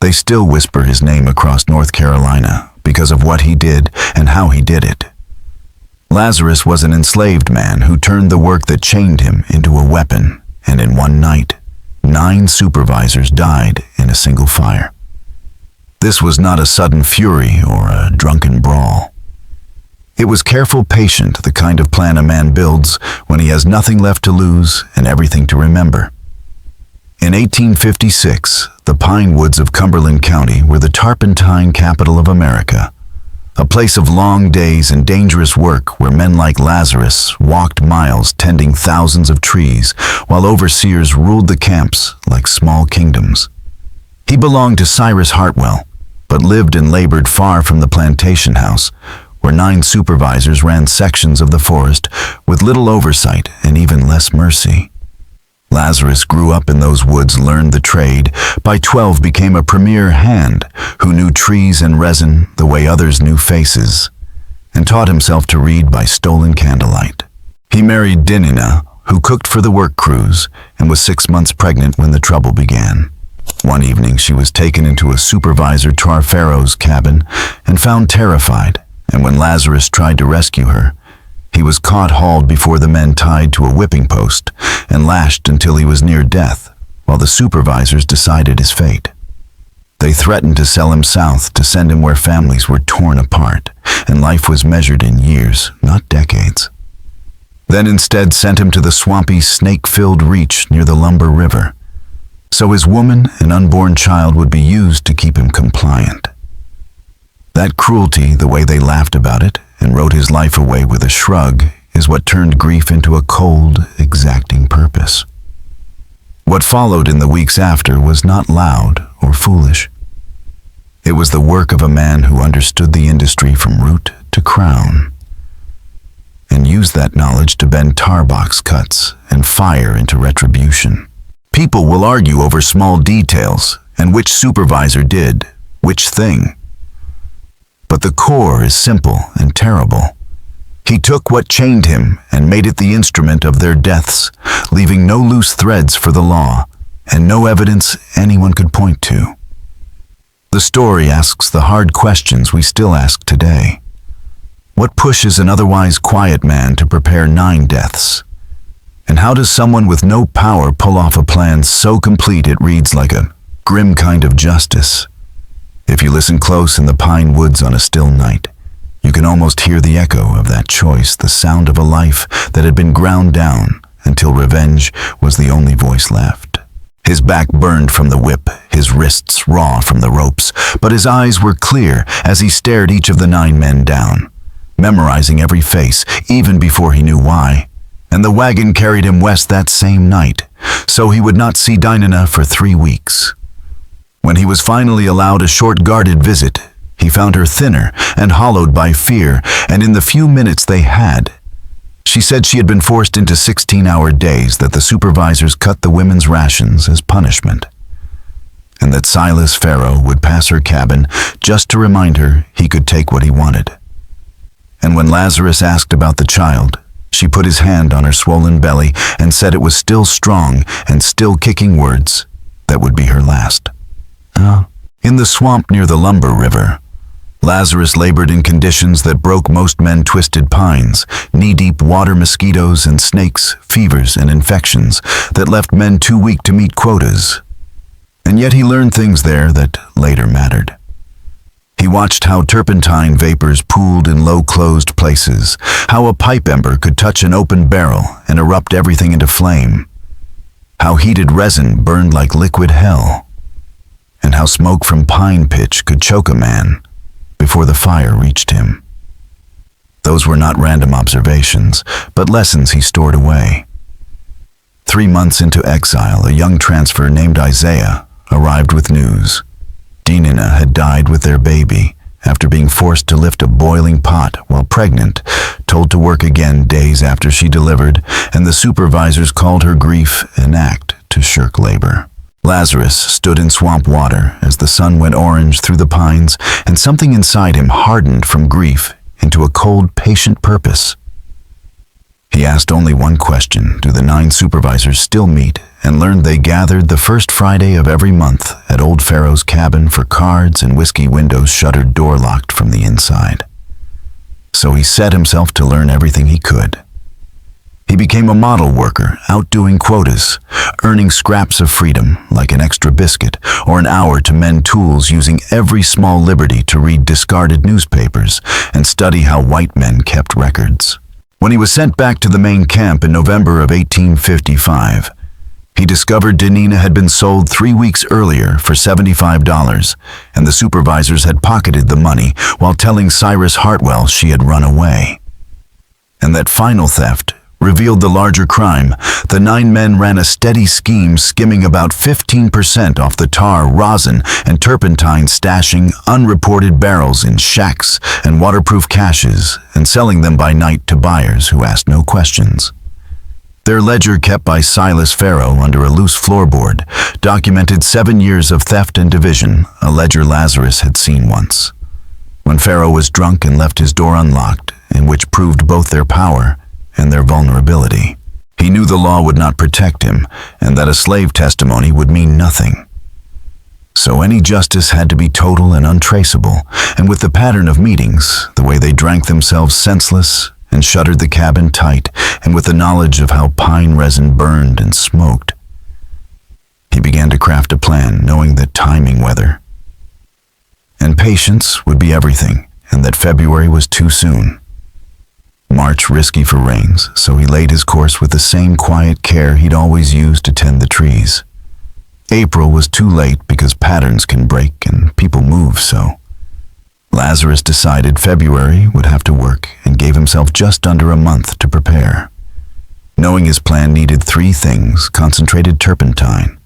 They still whisper his name across North Carolina because of what he did and how he did it. Lazarus was an enslaved man who turned the work that chained him into a weapon, and in one night, 9 supervisors died in a single fire. This was not a sudden fury or a drunken brawl. It was careful, patient, the kind of plan a man builds when he has nothing left to lose and everything to remember. In 1856, the pine woods of Cumberland County were the turpentine capital of America, a place of long days and dangerous work where men like Lazarus walked miles tending thousands of trees while overseers ruled the camps like small kingdoms. He belonged to Cyrus Hartwell, but lived and labored far from the plantation house, where 9 supervisors ran sections of the forest with little oversight and even less mercy. Lazarus grew up in those woods, learned the trade, by 12 became a premier hand who knew trees and resin the way others knew faces, and taught himself to read by stolen candlelight. He married Dynasty, who cooked for the work crews, and was 6 months pregnant when the trouble began. One evening she was taken into a supervisor Pharaoh's cabin and found terrified, and when Lazarus tried to rescue her, he was caught, hauled before the men, tied to a whipping post, and lashed until he was near death, while the supervisors decided his fate. They threatened to sell him south, to send him where families were torn apart, and life was measured in years, not decades. Then instead sent him to the swampy, snake-filled reach near the Lumber River, so his woman and unborn child would be used to keep him compliant. That cruelty, the way they laughed about it and wrote his life away with a shrug, is what turned grief into a cold, exacting purpose. What followed in the weeks after was not loud or foolish. It was the work of a man who understood the industry from root to crown, and used that knowledge to bend tar box cuts and fire into retribution. People will argue over small details and which supervisor did which thing. But the core is simple and terrible. He took what chained him and made it the instrument of their deaths, leaving no loose threads for the law and no evidence anyone could point to. The story asks the hard questions we still ask today. What pushes an otherwise quiet man to prepare 9 deaths? And how does someone with no power pull off a plan so complete it reads like a grim kind of justice? If you listen close in the pine woods on a still night, you can almost hear the echo of that choice, the sound of a life that had been ground down until revenge was the only voice left. His back burned from the whip, his wrists raw from the ropes, but his eyes were clear as he stared each of the 9 men down, memorizing every face, even before he knew why. And the wagon carried him west that same night, so he would not see Dinah for 3 weeks. When he was finally allowed a short guarded visit, he found her thinner and hollowed by fear, and in the few minutes they had, she said she had been forced into 16-hour days, that the supervisors cut the women's rations as punishment, and that Silas Pharaoh would pass her cabin just to remind her he could take what he wanted. And when Lazarus asked about the child, she put his hand on her swollen belly and said it was still strong and still kicking, words that would be her last. In the swamp near the Lumber River, Lazarus labored in conditions that broke most men. Twisted pines, knee-deep water mosquitoes and snakes, fevers and infections that left men too weak to meet quotas. And yet he learned things there that later mattered. He watched how turpentine vapors pooled in low-closed places, how a pipe ember could touch an open barrel and erupt everything into flame, how heated resin burned like liquid hell, and how smoke from pine pitch could choke a man before the fire reached him. Those were not random observations, but lessons he stored away. 3 months into exile, a young transfer named Isaiah arrived with news. Dinah had died with their baby after being forced to lift a boiling pot while pregnant, told to work again days after she delivered, and the supervisors called her grief an act to shirk labor. Lazarus stood in swamp water as the sun went orange through the pines, and something inside him hardened from grief into a cold, patient purpose. He asked only one question: do the 9 supervisors still meet and learned they gathered the first Friday of every month at old Pharaoh's cabin for cards and whiskey, windows shuttered, door locked from the inside. So he set himself to learn everything he could. He became a model worker, outdoing quotas, earning scraps of freedom like an extra biscuit or an hour to mend tools, using every small liberty to read discarded newspapers and study how white men kept records. When he was sent back to the main camp in November of 1855, he discovered Dynasty had been sold 3 weeks earlier for $75, and the supervisors had pocketed the money while telling Cyrus Hartwell she had run away. And that final theft revealed the larger crime. The 9 men ran a steady scheme, skimming about 15% off the tar, rosin, and turpentine, stashing unreported barrels in shacks and waterproof caches and selling them by night to buyers who asked no questions. Their ledger, kept by Silas Pharaoh under a loose floorboard, documented 7 years of theft and division, a ledger Lazarus had seen once. When Pharaoh was drunk and left his door unlocked, and which proved both their power and their vulnerability. He knew the law would not protect him, and that a slave testimony would mean nothing. So any justice had to be total and untraceable, and with the pattern of meetings, the way they drank themselves senseless and shuttered the cabin tight, and with the knowledge of how pine resin burned and smoked, he began to craft a plan, knowing that timing, weather, and patience would be everything, and that February was too soon. March risky for rains, so he laid his course with the same quiet care he'd always used to tend the trees. April was too late because patterns can break and people move, so Lazarus decided February would have to work and gave himself just under a month to prepare. Knowing his plan needed 3 things: concentrated turpentine,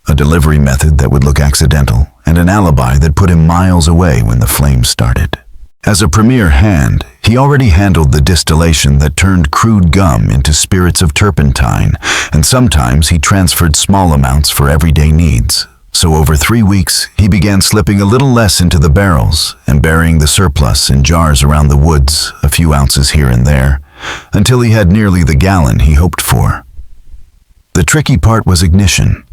a delivery method that would look accidental, and an alibi that put him miles away when the flames started. As a premier hand, he already handled the distillation that turned crude gum into spirits of turpentine, and sometimes he transferred small amounts for everyday needs. So over 3 weeks, he began slipping a little less into the barrels and burying the surplus in jars around the woods, a few ounces here and there, until he had nearly the gallon he hoped for. The tricky part was ignition.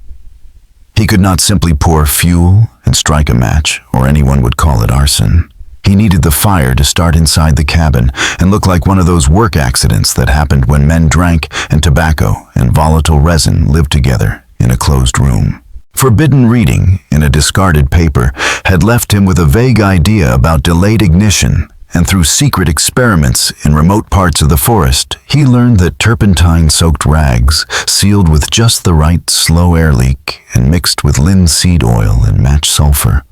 He could not simply pour fuel and strike a match, or anyone would call it arson. He needed the fire to start inside the cabin and look like one of those work accidents that happened when men drank and tobacco and volatile resin lived together in a closed room. Forbidden reading in a discarded paper had left him with a vague idea about delayed ignition, and through secret experiments in remote parts of the forest, he learned that turpentine-soaked rags, sealed with just the right slow air leak and mixed with linseed oil and match sulfur,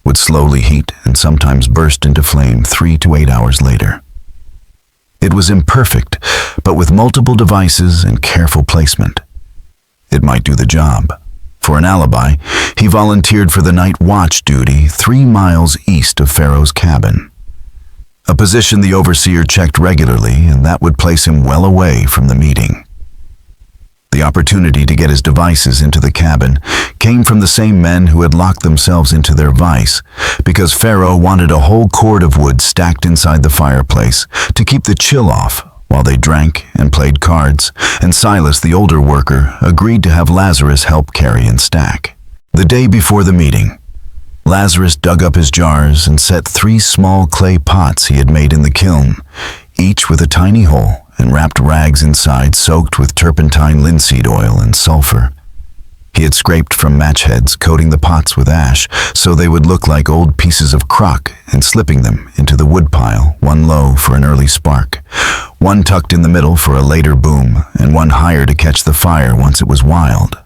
would slowly heat and sometimes burst into flame 3 to 8 hours later. It was imperfect, but with multiple devices and careful placement, it might do the job. For an alibi, he volunteered for the night watch duty 3 miles east of Pharaoh's cabin, a position the overseer checked regularly, and that would place him well away from the meeting. The opportunity to get his devices into the cabin came from the same men who had locked themselves into their vice, because Pharaoh wanted a whole cord of wood stacked inside the fireplace to keep the chill off while they drank and played cards, and Silas, the older worker, agreed to have Lazarus help carry and stack. The day before the meeting, Lazarus dug up his jars and set 3 small clay pots he had made in the kiln, each with a tiny hole, and wrapped rags inside soaked with turpentine, linseed oil, and sulfur. He had scraped from match heads, coating the pots with ash so they would look like old pieces of crock, and slipping them into the woodpile, one low for an early spark, one tucked in the middle for a later boom, and one higher to catch the fire once it was wild.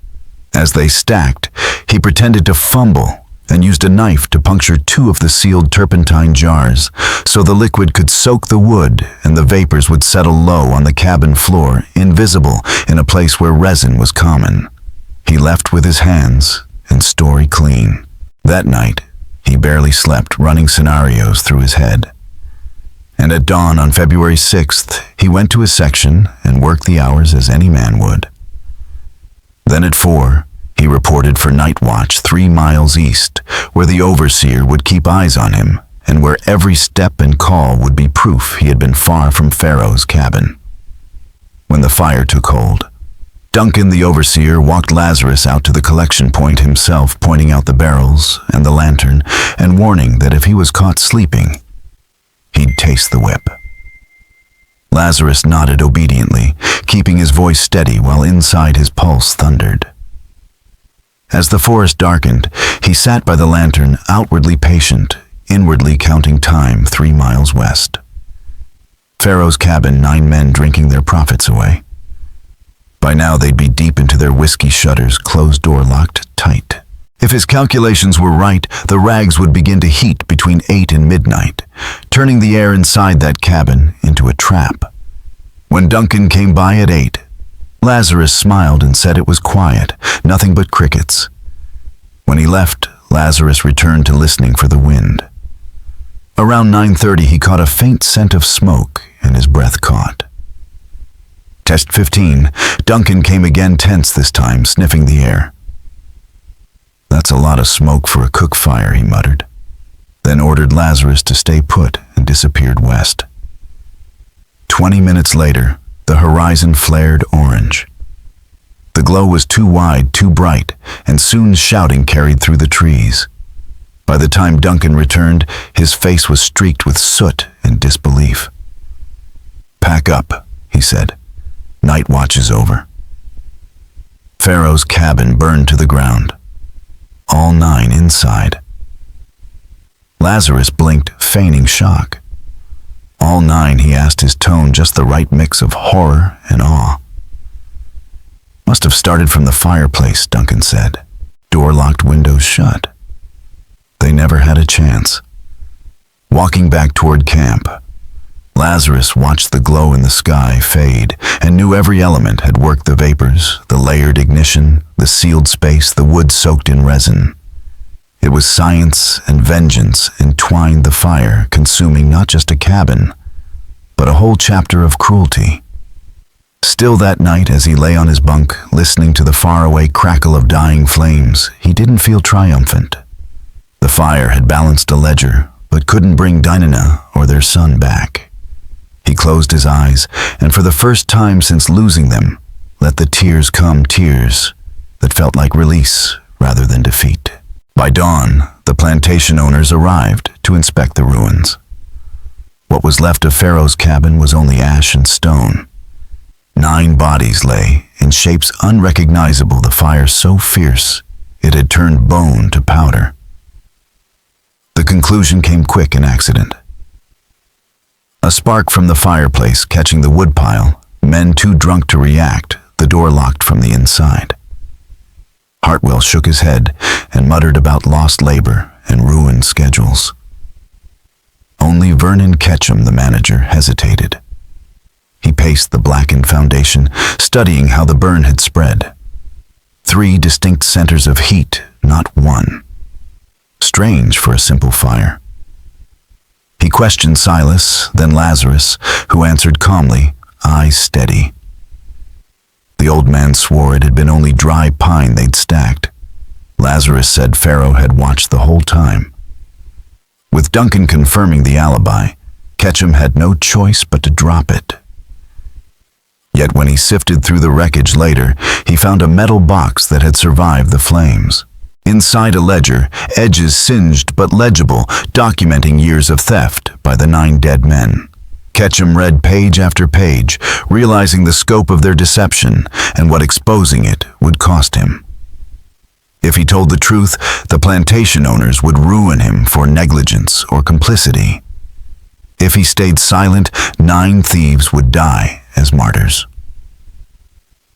As they stacked, he pretended to fumble and used a knife to puncture 2 of the sealed turpentine jars so the liquid could soak the wood and the vapors would settle low on the cabin floor, invisible in a place where resin was common. He left with his hands and story clean. That night, he barely slept, running scenarios through his head. And at dawn on February 6th, he went to his section and worked the hours as any man would. Then at 4, he reported for night watch 3 miles east, where the overseer would keep eyes on him, and where every step and call would be proof he had been far from Pharaoh's cabin. When the fire took hold, Duncan, the overseer, walked Lazarus out to the collection point himself, pointing out the barrels and the lantern and warning that if he was caught sleeping, he'd taste the whip. Lazarus nodded obediently, keeping his voice steady while inside his pulse thundered. As the forest darkened, he sat by the lantern, outwardly patient, inwardly counting time 3 miles west. Pharaoh's cabin, 9 men drinking their profits away. By now they'd be deep into their whiskey shutters, closed door locked tight. If his calculations were right, the rags would begin to heat between 8 and midnight, turning the air inside that cabin into a trap. When Duncan came by at 8, Lazarus smiled and said it was quiet, nothing but crickets. When he left, Lazarus returned to listening for the wind. Around 9:30 he caught a faint scent of smoke and his breath caught. Test 15, Duncan came again, tense this time, sniffing the air. "That's a lot of smoke for a cook fire," he muttered, then ordered Lazarus to stay put and disappeared west. 20 minutes later, the horizon flared orange. The glow was too wide, too bright, and soon shouting carried through the trees. By the time Duncan returned, his face was streaked with soot and disbelief. "Pack up," he said. "Night watch is over." Pharaoh's cabin burned to the ground. All 9 inside. Lazarus blinked, feigning shock. All 9, he asked, his tone just the right mix of horror and awe. "Must have started from the fireplace," Duncan said. "Door locked, windows shut." They never had a chance. Walking back toward camp, Lazarus watched the glow in the sky fade and knew every element had worked: the vapors, the layered ignition, the sealed space, the wood soaked in resin. It was science and vengeance entwined: the fire consuming not just a cabin, but a whole chapter of cruelty. Still that night, as he lay on his bunk, listening to the faraway crackle of dying flames, he didn't feel triumphant. The fire had balanced a ledger, but couldn't bring Dynasty or their son back. He closed his eyes, and for the first time since losing them, let the tears come, tears that felt like release rather than defeat. By dawn, the plantation owners arrived to inspect the ruins. What was left of Pharaoh's cabin was only ash and stone. 9 bodies lay, in shapes unrecognizable, the fire so fierce it had turned bone to powder. The conclusion came quick: an accident. A spark from the fireplace catching the woodpile, men too drunk to react, the door locked from the inside. Hartwell shook his head and muttered about lost labor and ruined schedules. Only Vernon Ketchum, the manager, hesitated. He paced the blackened foundation, studying how the burn had spread. 3 distinct centers of heat, not one. Strange for a simple fire. He questioned Silas, then Lazarus, who answered calmly, eyes steady. The old man swore it had been only dry pine they'd stacked. Lazarus said Pharaoh had watched the whole time. With Duncan confirming the alibi, Ketchum had no choice but to drop it. Yet when he sifted through the wreckage later, he found a metal box that had survived the flames. Inside a ledger, edges singed but legible, documenting years of theft by the 9 dead men. Ketchum read page after page, realizing the scope of their deception and what exposing it would cost him. If he told the truth, the plantation owners would ruin him for negligence or complicity. If he stayed silent, 9 thieves would die as martyrs.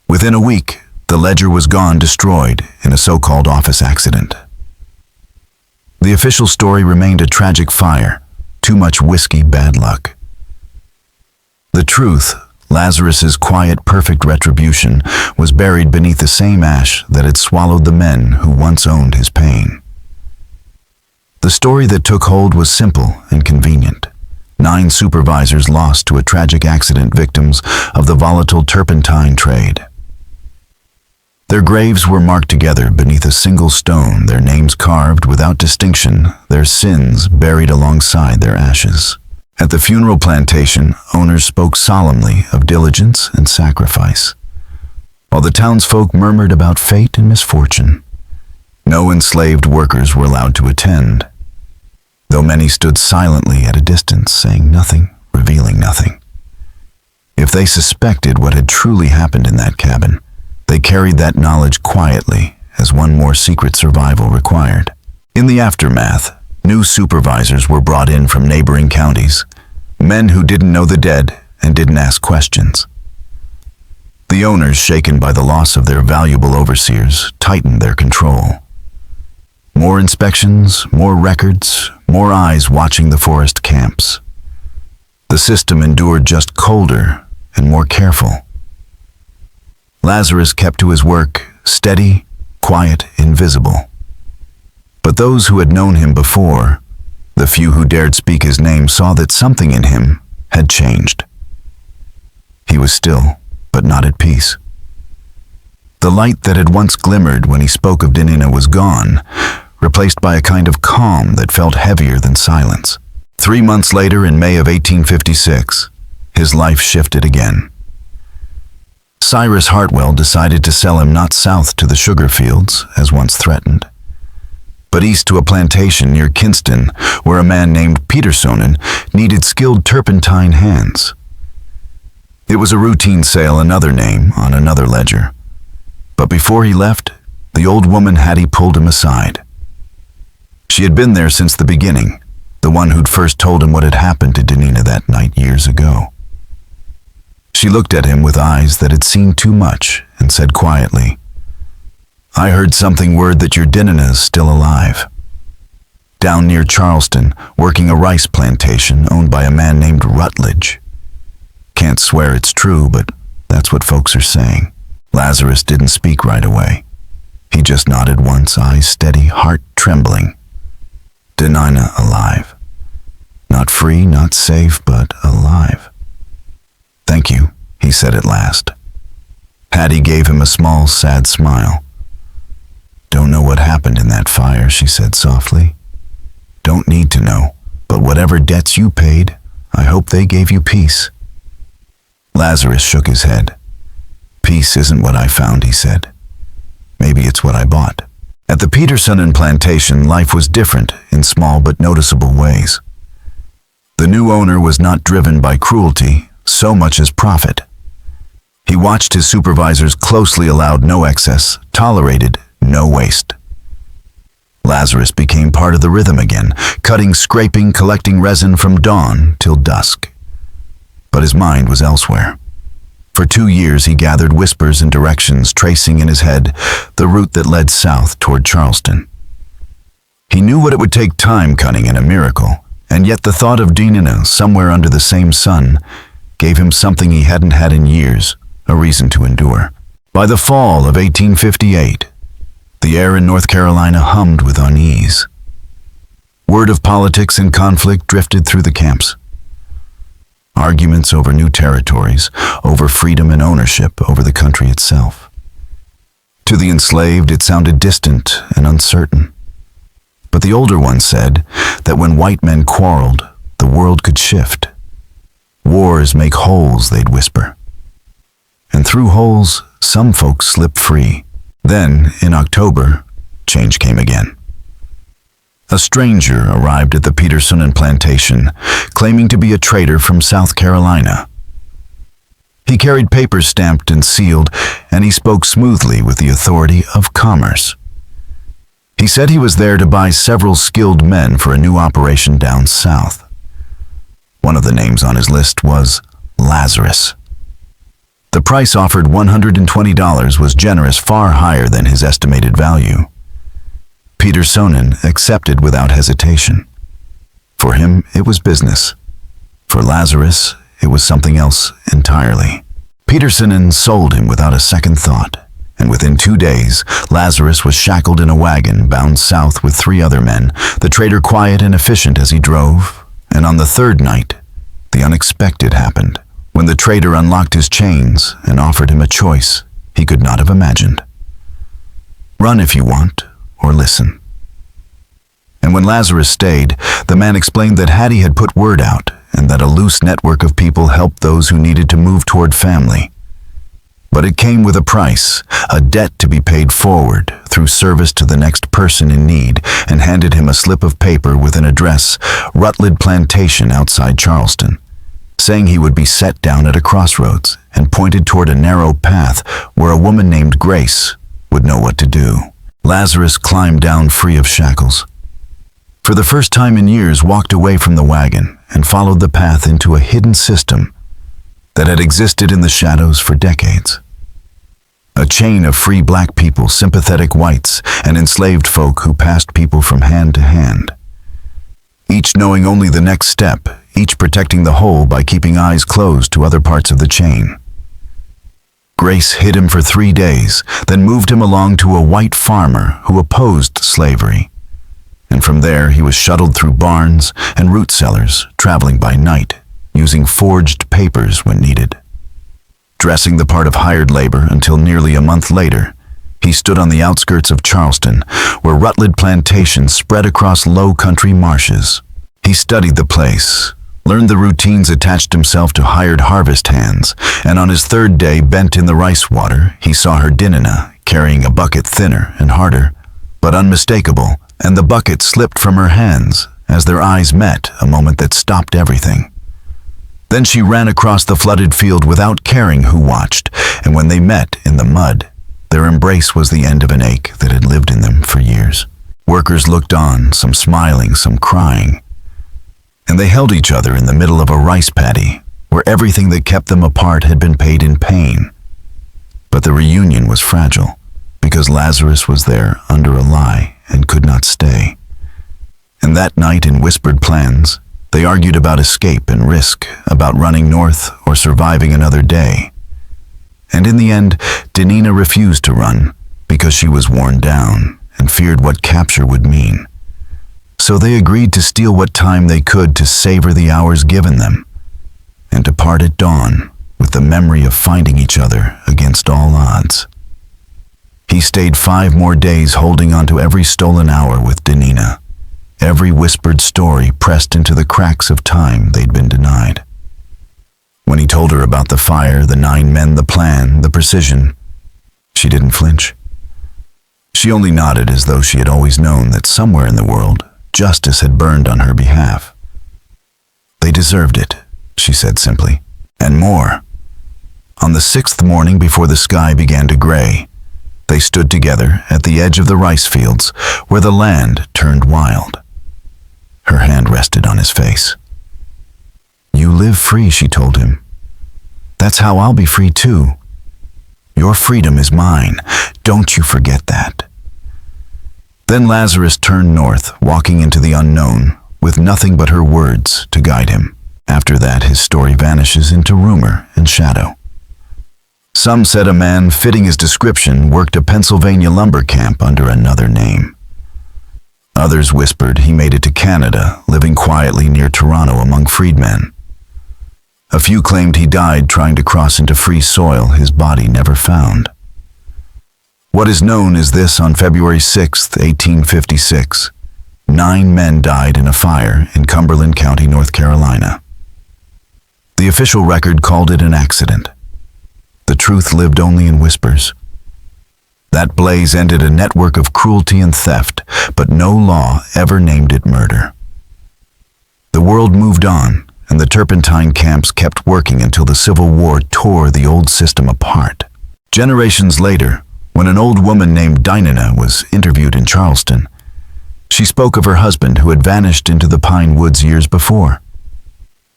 Within a week, the ledger was gone, destroyed in a so-called office accident. The official story remained a tragic fire, too much whiskey, bad luck. The truth, Lazarus's quiet, perfect retribution, was buried beneath the same ash that had swallowed the men who once owned his pain. The story that took hold was simple and convenient. 9 supervisors lost to a tragic accident, victims of the volatile turpentine trade. Their graves were marked together beneath a single stone, their names carved without distinction, their sins buried alongside their ashes. At the funeral plantation, owners spoke solemnly of diligence and sacrifice. while the townsfolk murmured about fate and misfortune. No enslaved workers were allowed to attend, though many stood silently at a distance, saying nothing, revealing nothing. If they suspected what had truly happened in that cabin, they carried that knowledge quietly, as one more secret survival required. In the aftermath, new supervisors were brought in from neighboring counties, men who didn't know the dead and didn't ask questions. The owners, shaken by the loss of their valuable overseers, tightened their control. More inspections, more records, more eyes watching the forest camps. The system endured just colder and more careful. Lazarus kept to his work, steady, quiet, invisible. But those who had known him before, the few who dared speak his name, saw that something in him had changed. He was still, but not at peace. The light that had once glimmered when he spoke of Dynasty was gone, replaced by a kind of calm that felt heavier than silence. 3 months later, in May of 1856, his life shifted again. Cyrus Hartwell decided to sell him not south to the sugar fields, as once threatened, but east to a plantation near Kinston, where a man named Petersonen needed skilled turpentine hands. It was a routine sale, another name on another ledger. But before he left, the old woman Hattie pulled him aside. She had been there since the beginning, the one who'd first told him what had happened to Dynasty that night years ago. She looked at him with eyes that had seen too much and said quietly, "I heard something word that your Dynasty is still alive. Down near Charleston, working a rice plantation owned by a man named Rutledge. Can't swear it's true, but that's what folks are saying." Lazarus didn't speak right away. He just nodded once, eyes steady, heart trembling. Dynasty alive. Not free, not safe, but alive. "Thank you," he said at last. Hattie gave him a small, sad smile. "Don't know what happened in that fire," she said softly. "Don't need to know, but whatever debts you paid, I hope they gave you peace." Lazarus shook his head. "Peace isn't what I found," he said. "Maybe it's what I bought." At the Petersonen plantation, life was different in small but noticeable ways. The new owner was not driven by cruelty so much as profit. He watched his supervisors closely, allowed no excess, tolerated no waste. Lazarus became part of the rhythm again, cutting, scraping, collecting resin from dawn till dusk. But his mind was elsewhere. For 2 years he gathered whispers and directions, tracing in his head the route that led south toward Charleston. He knew what it would take, time cutting and a miracle, and yet the thought of Dynasty somewhere under the same sun gave him something he hadn't had in years, a reason to endure. By the fall of 1858, the air in North Carolina hummed with unease. Word of politics and conflict drifted through the camps. Arguments over new territories, over freedom and ownership over the country itself. To the enslaved, it sounded distant and uncertain. But the older ones said that when white men quarreled, the world could shift. Wars make holes, they'd whisper. And through holes, some folks slip free. Then, in October, change came again. A stranger arrived at the Petersonen plantation, claiming to be a trader from South Carolina. He carried papers stamped and sealed, and he spoke smoothly with the authority of commerce. He said he was there to buy several skilled men for a new operation down south. One of the names on his list was Lazarus. The price offered, $120, was generous, far higher than his estimated value. Petersonen accepted without hesitation. For him, it was business. For Lazarus, it was something else entirely. Petersonen sold him without a second thought, and within 2 days, Lazarus was shackled in a wagon bound south with 3 other men, the trader quiet and efficient as he drove. And on the 3rd night, the unexpected happened, when the trader unlocked his chains and offered him a choice he could not have imagined. Run if you want, or listen. And when Lazarus stayed, the man explained that Hattie had put word out, and that a loose network of people helped those who needed to move toward family. But it came with a price, a debt to be paid forward through service to the next person in need, and handed him a slip of paper with an address, Rutland Plantation outside Charleston, saying he would be set down at a crossroads and pointed toward a narrow path where a woman named Grace would know what to do. Lazarus climbed down free of shackles. For the first time in years, walked away from the wagon and followed the path into a hidden system that had existed in the shadows for decades. A chain of free black people, sympathetic whites, and enslaved folk who passed people from hand to hand, each knowing only the next step, each protecting the whole by keeping eyes closed to other parts of the chain. Grace hid him for 3 days, then moved him along to a white farmer who opposed slavery. And from there he was shuttled through barns and root cellars, traveling by night, using forged papers when needed. Dressing the part of hired labor until nearly a month later, he stood on the outskirts of Charleston, where Rutland Plantation spread across low country marshes. He studied the place, learned the routines, attached himself to hired harvest hands, and on his 3rd day bent in the rice water, he saw her Dinah carrying a bucket thinner and harder, but unmistakable, and the bucket slipped from her hands as their eyes met, a moment that stopped everything. Then she ran across the flooded field without caring who watched, and when they met in the mud, their embrace was the end of an ache that had lived in them for years. Workers looked on, some smiling, some crying, and they held each other in the middle of a rice paddy, where everything that kept them apart had been paid in pain. But the reunion was fragile, because Lazarus was there under a lie and could not stay. And that night, in whispered plans, they argued about escape and risk, about running north or surviving another day. And in the end, Dinah refused to run because she was worn down and feared what capture would mean. So they agreed to steal what time they could to savor the hours given them, and to part at dawn with the memory of finding each other against all odds. He stayed 5 more days, holding on to every stolen hour with Dinah, every whispered story pressed into the cracks of time they'd been denied. When he told her about the fire, the 9 men, the plan, the precision, she didn't flinch. She only nodded, as though she had always known that somewhere in the world, justice had burned on her behalf. They deserved it, she said simply, and more. On the 6th morning, before the sky began to gray, they stood together at the edge of the rice fields where the land turned wild. Her hand rested on his face. "You live free," she told him. "That's how I'll be free too. Your freedom is mine. Don't you forget that." Then Lazarus turned north, walking into the unknown, with nothing but her words to guide him. After that, his story vanishes into rumor and shadow. Some said a man fitting his description worked a Pennsylvania lumber camp under another name. Others whispered he made it to Canada, living quietly near Toronto among freedmen. A few claimed he died trying to cross into free soil, his body never found. What is known is this: on February 6, 1856, 9 men died in a fire in Cumberland County, North Carolina. The official record called it an accident. The truth lived only in whispers. That blaze ended a network of cruelty and theft, but no law ever named it murder. The world moved on, and the turpentine camps kept working until the Civil War tore the old system apart. Generations later, when an old woman named Dinah was interviewed in Charleston, she spoke of her husband who had vanished into the pine woods years before.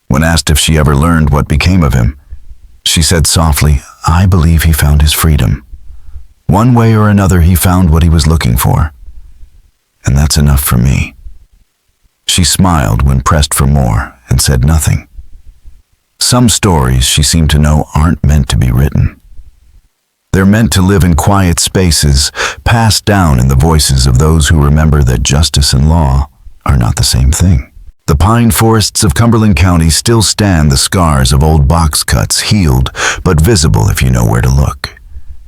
When asked if she ever learned what became of him, she said softly, "I believe he found his freedom. One way or another, he found what he was looking for. And that's enough for me." She smiled when pressed for more and said nothing. Some stories, she seemed to know, aren't meant to be written. They're meant to live in quiet spaces, passed down in the voices of those who remember that justice and law are not the same thing. The pine forests of Cumberland County still stand, the scars of old box cuts, healed but visible if you know where to look.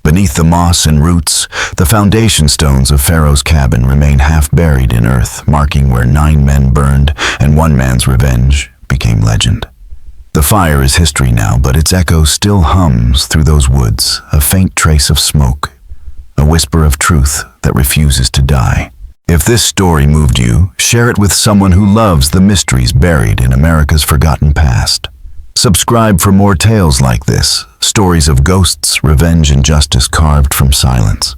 Beneath the moss and roots, the foundation stones of Pharaoh's cabin remain half buried in earth, marking where 9 men burned and 1 man's revenge became legend. The fire is history now, but its echo still hums through those woods, a faint trace of smoke, a whisper of truth that refuses to die. If this story moved you, share it with someone who loves the mysteries buried in America's forgotten past. Subscribe for more tales like this, stories of ghosts, revenge, and justice carved from silence.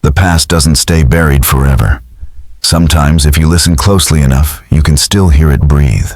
The past doesn't stay buried forever. Sometimes, if you listen closely enough, you can still hear it breathe.